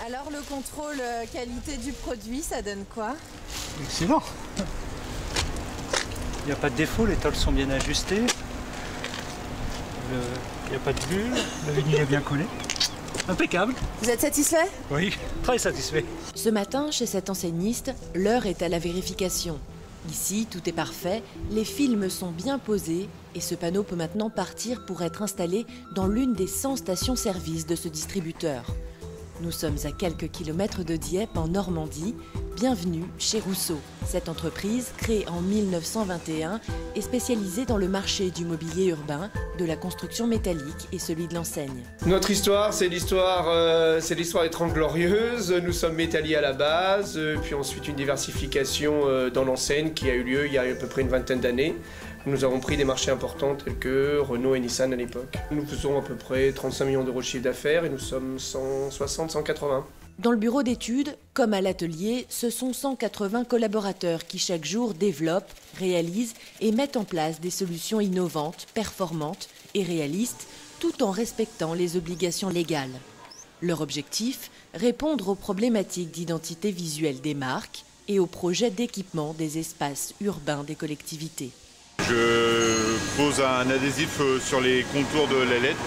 Alors le contrôle qualité du produit, ça donne quoi? Excellent. Il n'y a pas de défaut, les tôles sont bien ajustées. Il n'y a pas de bulle, le vinyle est bien collé. Impeccable. Vous êtes satisfait? Oui, très satisfait. Ce matin, chez cet enseigniste, l'heure est à la vérification. Ici, tout est parfait, les films sont bien posés et ce panneau peut maintenant partir pour être installé dans l'une des 100 stations-service de ce distributeur. Nous sommes à quelques kilomètres de Dieppe, en Normandie. Bienvenue chez Rousseau. Cette entreprise, créée en 1921, est spécialisée dans le marché du mobilier urbain, de la construction métallique et celui de l'enseigne. Notre histoire, c'est l'histoire des 30 Glorieuses. Nous sommes métalliers à la base, puis ensuite une diversification dans l'enseigne qui a eu lieu il y a à peu près une vingtaine d'années. Nous avons pris des marchés importants tels que Renault et Nissan à l'époque. Nous faisons à peu près 35 millions d'euros de chiffre d'affaires et nous sommes 160, 180. Dans le bureau d'études, comme à l'atelier, ce sont 180 collaborateurs qui chaque jour développent, réalisent et mettent en place des solutions innovantes, performantes et réalistes, tout en respectant les obligations légales. Leur objectif, répondre aux problématiques d'identité visuelle des marques et aux projets d'équipement des espaces urbains des collectivités. Je pose un adhésif sur les contours de la lettre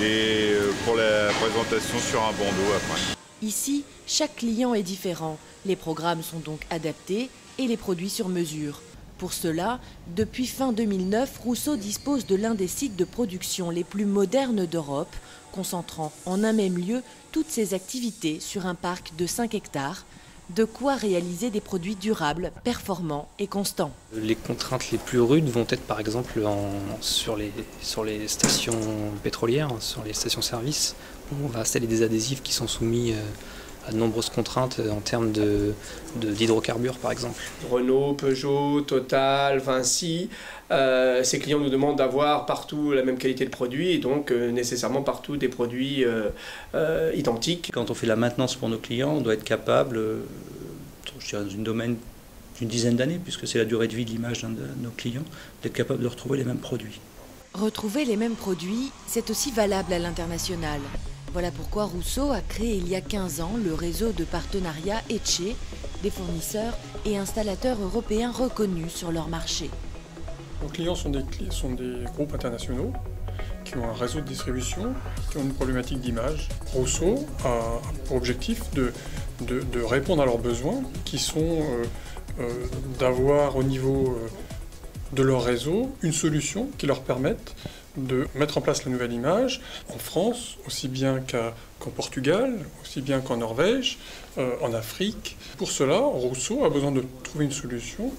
et pour la présentation sur un bandeau après. Ici, chaque client est différent. Les programmes sont donc adaptés et les produits sur mesure. Pour cela, depuis fin 2009, Rousseau dispose de l'un des sites de production les plus modernes d'Europe, concentrant en un même lieu toutes ses activités sur un parc de 5 hectares. De quoi réaliser des produits durables, performants et constants. Les contraintes les plus rudes vont être par exemple sur les stations pétrolières, sur les stations-service. On va installer des adhésifs qui sont soumis à de nombreuses contraintes en termes d'hydrocarbures par exemple. Renault, Peugeot, Total, Vinci, ces clients nous demandent d'avoir partout la même qualité de produit et donc nécessairement partout des produits identiques. Quand on fait la maintenance pour nos clients, on doit être capable, je dirais dans une domaine d'une dizaine d'années, puisque c'est la durée de vie de l'image de nos clients, d'être capable de retrouver les mêmes produits. Retrouver les mêmes produits, c'est aussi valable à l'international. Voilà pourquoi Rousseau a créé il y a 15 ans le réseau de partenariat Etche, des fournisseurs et installateurs européens reconnus sur leur marché. Nos clients sont des groupes internationaux qui ont un réseau de distribution, qui ont une problématique d'image. Rousseau a pour objectif de répondre à leurs besoins, qui sont d'avoir au niveau de leur réseau une solution qui leur permette de mettre en place la nouvelle image en France, aussi bien qu'en Portugal, aussi bien qu'en Norvège, en Afrique. Pour cela, Rousseau a besoin de trouver une solution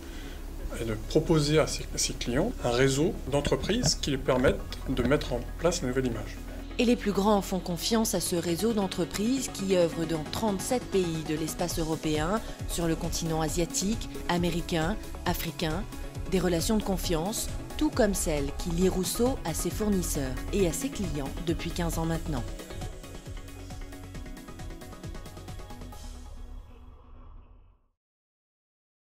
et de proposer à ses clients un réseau d'entreprises qui lui permettent de mettre en place la nouvelle image. Et les plus grands font confiance à ce réseau d'entreprises qui œuvrent dans 37 pays de l'espace européen, sur le continent asiatique, américain, africain. Des relations de confiance, tout comme celles qui lient Rousseau à ses fournisseurs et à ses clients depuis 15 ans maintenant.